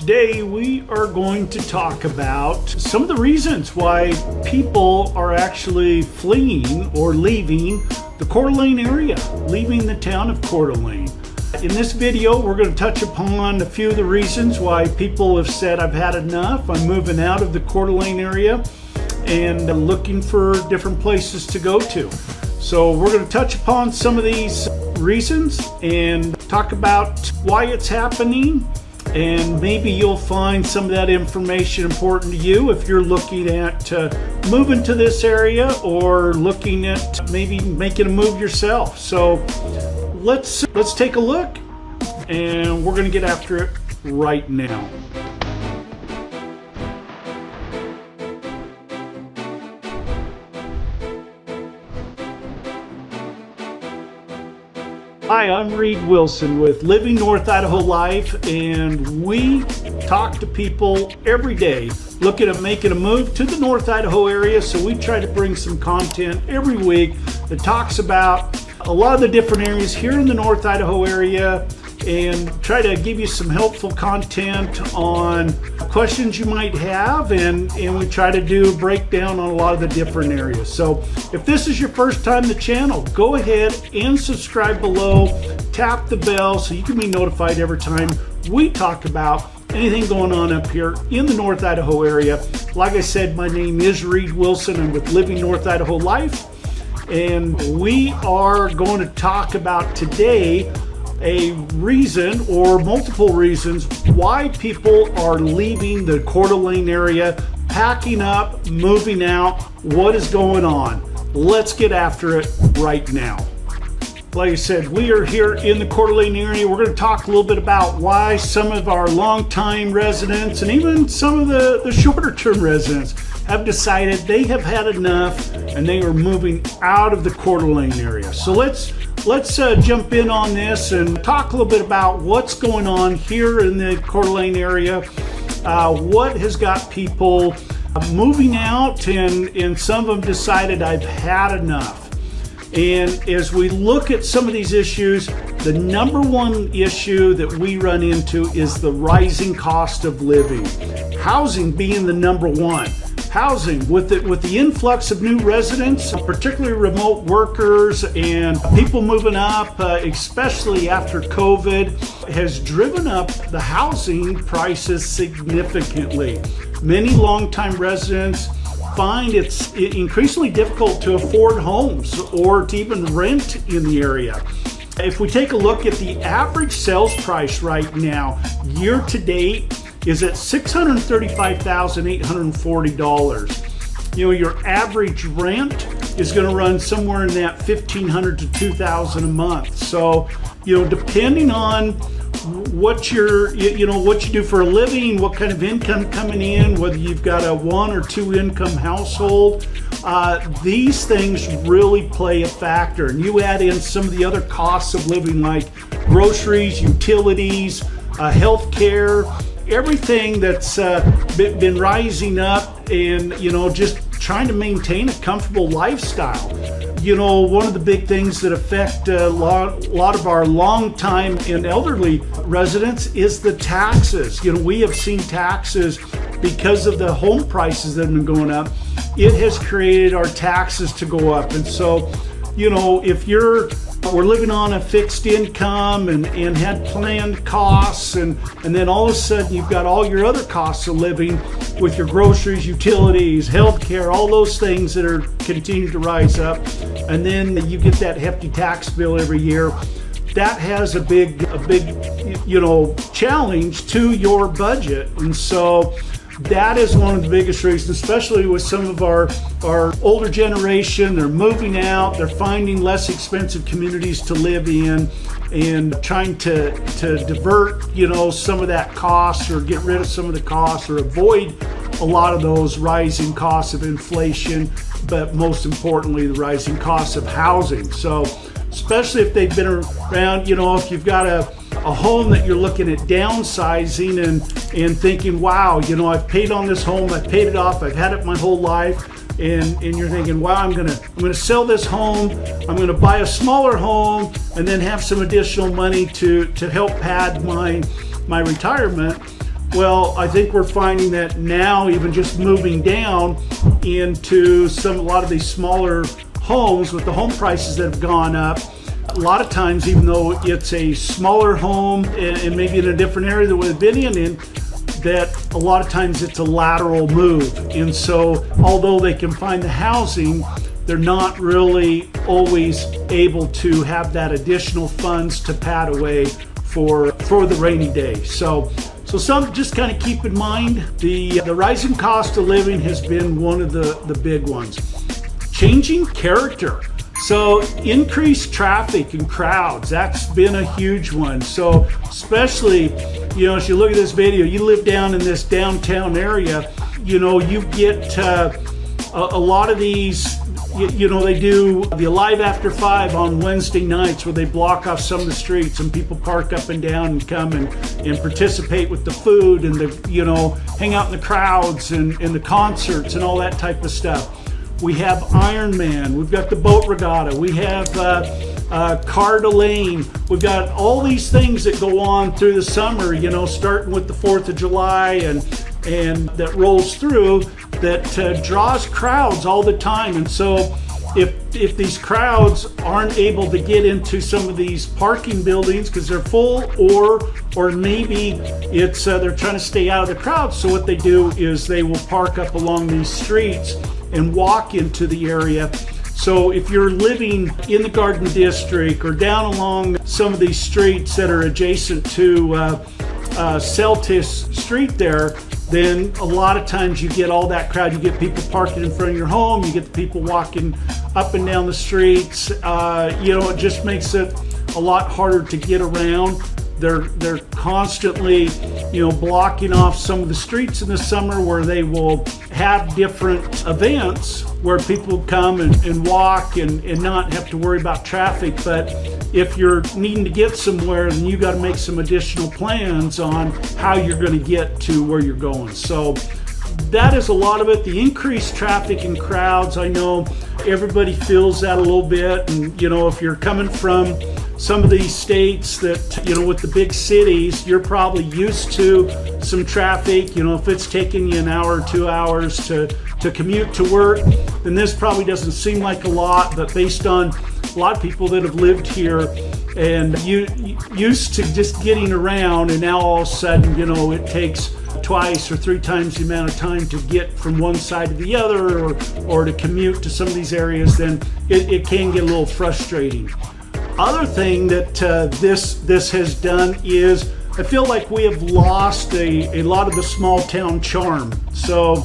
Today we are going to talk about some of the reasons why people are actually fleeing or leaving the Coeur d'Alene area, leaving the town of Coeur d'Alene. In this video, we're going to touch upon a few of the reasons why people have said, I've had enough, I'm moving out of the Coeur d'Alene area and looking for different places to go to. So we're going to touch upon some of these reasons and talk about why it's happening, and maybe you'll find some of that information important to you if you're looking at moving to this area or looking at maybe making a move yourself. So let's take a look, and we're going to get after it right now. Hi, I'm Reed Wilson with Living North Idaho Life, and we talk to people every day looking at making a move to the North Idaho area. So we try to bring some content every week that talks about a lot of the different areas here in the North Idaho area and try to give you some helpful content on questions you might have, and we try to do a breakdown on a lot of the different areas. So if this is your first time to the channel, go ahead and subscribe below, tap the bell so you can be notified every time we talk about anything going on up here in the North Idaho area. Like I said, my name is Reed Wilson. I'm with Living North Idaho Life, and we are going to talk about today a reason or multiple reasons why people are leaving the Coeur d'Alene area, packing up, moving out. What is going on? Let's get after it right now. Like I said, we are here in the Coeur d'Alene area. We're going to talk a little bit about why some of our longtime residents and even some of the shorter term residents have decided they have had enough and they are moving out of the Coeur d'Alene area. So let's jump in on this and talk a little bit about what's going on here in the Coeur d'Alene area, what has got people moving out, and some of them decided I've had enough. And as we look at some of these issues, the number one issue that we run into is the rising cost of living. Housing being the number one. Housing, with the influx of new residents, particularly remote workers and people moving up, especially after COVID, has driven up the housing prices significantly. Many longtime residents find it's increasingly difficult to afford homes or to even rent in the area. If we take a look at the average sales price right now, year to date, is at $635,840. You know, your average rent is going to run somewhere in that $1,500 to $2,000 a month. So, you know, depending on what what you do for a living, what kind of income coming in, whether you've got a 1 or 2 income household, these things really play a factor. And you add in some of the other costs of living, like groceries, utilities, health care, everything that's been rising up, and just trying to maintain a comfortable lifestyle. One of the big things that affect a lot of our longtime and elderly residents is the taxes. We have seen taxes because of the home prices that have been going up. It has created our taxes to go up. And so, if we're living on a fixed income and had planned costs, and then all of a sudden you've got all your other costs of living with your groceries, utilities, healthcare, all those things that are continuing to rise up, and then you get that hefty tax bill every year. That has a big challenge to your budget. And so that is one of the biggest reasons, especially with some of our older generation. They're moving out, they're finding less expensive communities to live in, and trying to divert, some of that cost, or get rid of some of the costs, or avoid a lot of those rising costs of inflation, but most importantly, the rising costs of housing. So especially if they've been around, if you've got a home that you're looking at downsizing and thinking, wow, I've paid on this home, I've paid it off, I've had it my whole life, and you're thinking, wow, I'm gonna sell this home, I'm gonna buy a smaller home, and then have some additional money to help pad my retirement. Well, I think we're finding that now, even just moving down into a lot of these smaller homes with the home prices that have gone up, a lot of times, even though it's a smaller home and maybe in a different area that we've been in, that a lot of times it's a lateral move. And so although they can find the housing, they're not really always able to have that additional funds to pad away for the rainy day. So some just kind of keep in mind the rising cost of living has been one of the big ones. Changing character. So increased traffic and crowds, that's been a huge one. So especially, as you look at this video, you live down in this downtown area, you get a lot of these, they do the Alive After 5 on Wednesday nights where they block off some of the streets and people park up and down and come and participate with the food and hang out in the crowds and the concerts and all that type of stuff. We have Ironman, we've got the boat regatta, we have ALENE, we've got all these things that go on through the summer, starting with the 4th of July and that rolls through that draws crowds all the time. And so if these crowds aren't able to get into some of these parking buildings because they're full, or maybe it's they're trying to stay out of the crowd, so what they do is they will park up along these streets and walk into the area. So if you're living in the Garden District or down along some of these streets that are adjacent to Celtis Street there, then a lot of times you get all that crowd. You get people parking in front of your home, you get the people walking up and down the streets. It just makes it a lot harder to get around. They're constantly, blocking off some of the streets in the summer where they will have different events where people come and walk and not have to worry about traffic. But if you're needing to get somewhere, then you got to make some additional plans on how you're going to get to where you're going. So that is a lot of it. The increased traffic and crowds, I know everybody feels that a little bit. And, if you're coming from some of these states that, with the big cities, you're probably used to some traffic. If it's taking you an hour or 2 hours to commute to work, then this probably doesn't seem like a lot, but based on a lot of people that have lived here and used to just getting around, and now all of a sudden, it takes twice or 3 times the amount of time to get from one side to the other or to commute to some of these areas, then it can get a little frustrating. Other thing that this has done is I feel like we have lost a lot of the small town charm. So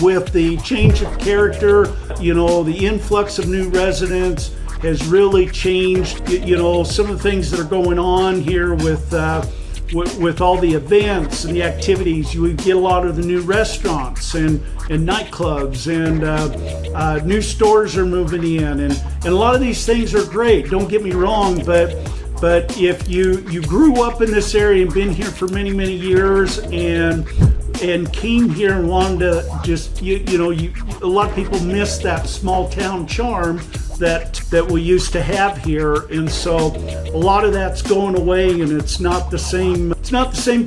with the change of character, the influx of new residents has really changed, some of the things that are going on here with all the events and the activities. You get a lot of the new restaurants and nightclubs and new stores are moving in, and a lot of these things are great, don't get me wrong, but if you grew up in this area and been here for many years and came here and wanted to just, a lot of people miss that small town charm that we used to have here, and so a lot of that's going away, and it's not the same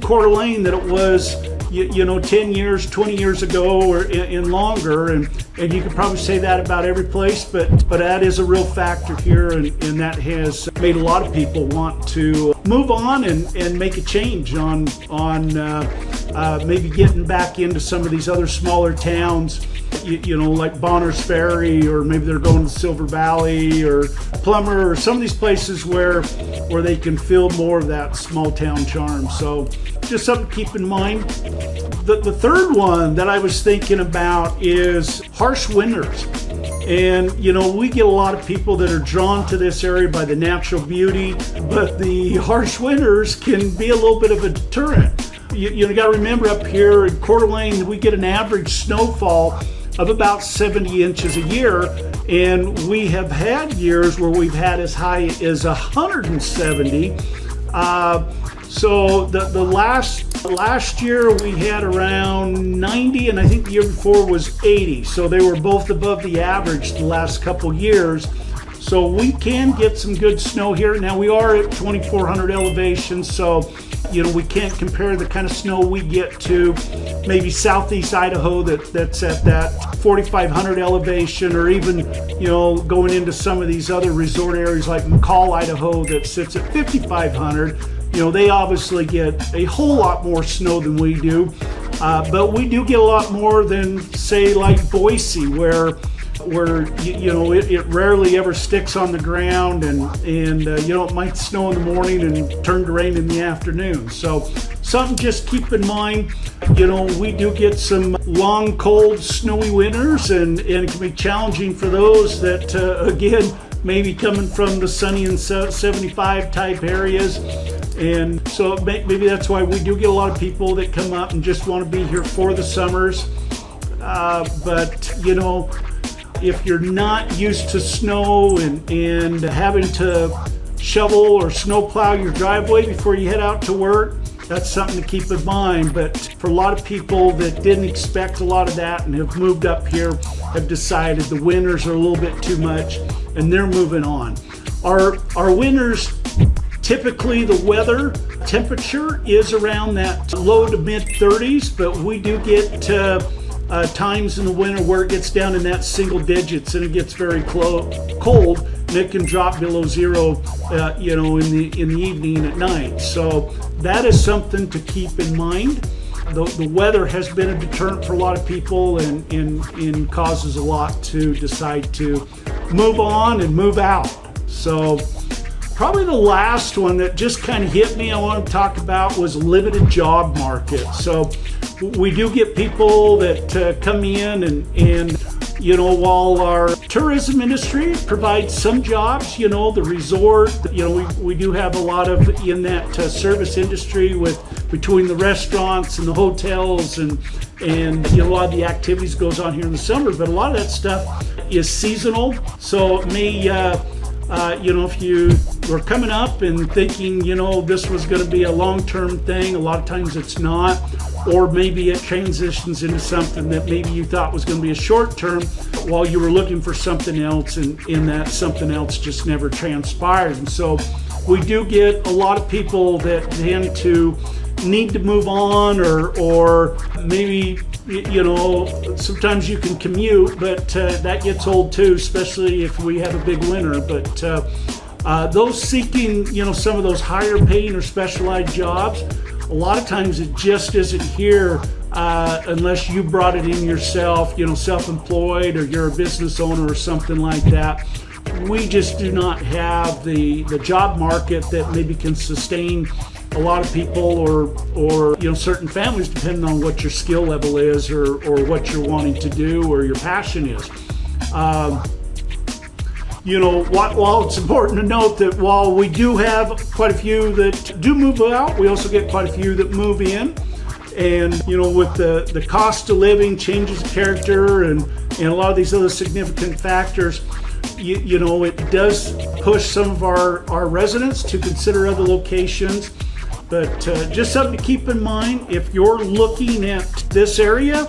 Coeur d'Alene that it was 10 years, 20 years ago or in longer, and you could probably say that about every place, but that is a real factor here, and that has made a lot of people want to move on and make a change on maybe getting back into some of these other smaller towns, like Bonner's Ferry, or maybe they're going to Silver Valley or Plummer, or some of these places where they can feel more of that small town charm. So just something to keep in mind. The third one that I was thinking about is harsh winters. And, we get a lot of people that are drawn to this area by the natural beauty, but the harsh winters can be a little bit of a deterrent. You got to remember, up here in Coeur d'Alene, we get an average snowfall of about 70 inches a year, and we have had years where we've had as high as 170. So the last year we had around 90, and I think the year before was 80. So they were both above the average the last couple years. So we can get some good snow here. Now we are at 2,400 elevation, so we can't compare the kind of snow we get to maybe southeast Idaho that's at that 4,500 elevation, or even going into some of these other resort areas like McCall, Idaho, that sits at 5,500. They obviously get a whole lot more snow than we do, but we do get a lot more than, say, like Boise, where it rarely ever sticks on the ground, and it might snow in the morning and turn to rain in the afternoon. So something just keep in mind. We do get some long, cold, snowy winters, and it can be challenging for those that again, maybe coming from the sunny and 75 type areas. And so maybe that's why we do get a lot of people that come up and just want to be here for the summers. But if you're not used to snow and having to shovel or snowplow your driveway before you head out to work, that's something to keep in mind. But for a lot of people that didn't expect a lot of that and have moved up here, have decided the winters are a little bit too much and they're moving on. Our winters, typically the weather temperature is around that low to mid 30s, but we do get times in the winter where it gets down in that single digits and it gets very cold, and it can drop below zero in the evening and at night. So that is something to keep in mind. The weather has been a deterrent for a lot of people, and causes a lot to decide to move on and move out. So probably the last one that just kind of hit me I want to talk about was limited job market. So we do get people that come in and while our tourism industry provides some jobs, the resort, we do have a lot of in that service industry between the restaurants and the hotels and a lot of the activities goes on here in the summer, but a lot of that stuff is seasonal. So it may, if you were coming up and thinking, this was going to be a long-term thing, a lot of times it's not. Or maybe it transitions into something that maybe you thought was going to be a short term while you were looking for something else, and in that something else just never transpired. And so we do get a lot of people that tend to need to move on, or maybe sometimes you can commute, but that gets old too, especially if we have a big winter. But those seeking some of those higher paying or specialized jobs, a lot of times it just isn't here unless you brought it in yourself, self-employed, or you're a business owner or something like that. We just do not have the job market that maybe can sustain a lot of people, or certain families, depending on what your skill level is, or what you're wanting to do, or your passion is. While it's important to note that while we do have quite a few that do move out, we also get quite a few that move in. And, with the cost of living, changes of character, and a lot of these other significant factors, it does push some of our residents to consider other locations. But just something to keep in mind, if you're looking at this area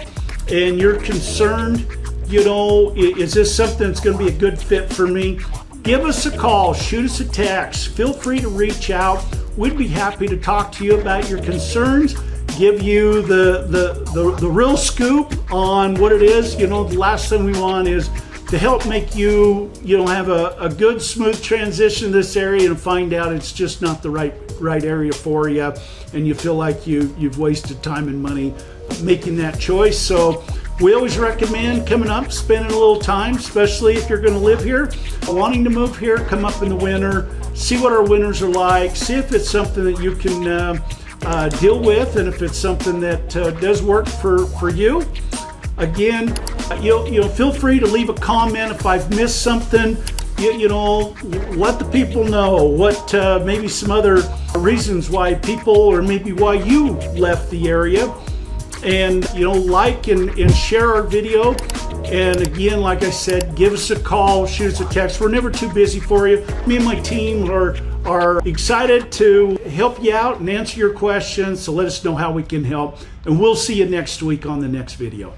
and you're concerned, is this something that's going to be a good fit for me? Give us a call, shoot us a text, feel free to reach out. We'd be happy to talk to you about your concerns, give you the real scoop on what it is. The last thing we want is to help make you, have a good, smooth transition to this area and find out it's just not the right area for you, and you feel like you've wasted time and money making that choice. So we always recommend coming up, spending a little time, especially if you're going to live here, wanting to move here. Come up in the winter, see what our winters are like, see if it's something that you can deal with, and if it's something that does work for you. Again, feel free to leave a comment if I've missed something. Let the people know what maybe some other reasons why people, or maybe why you left the area. And like and share our video. And again, like I said, give us a call, shoot us a text. We're never too busy for you. Me and my team are excited to help you out and answer your questions. So let us know how we can help. And we'll see you next week on the next video.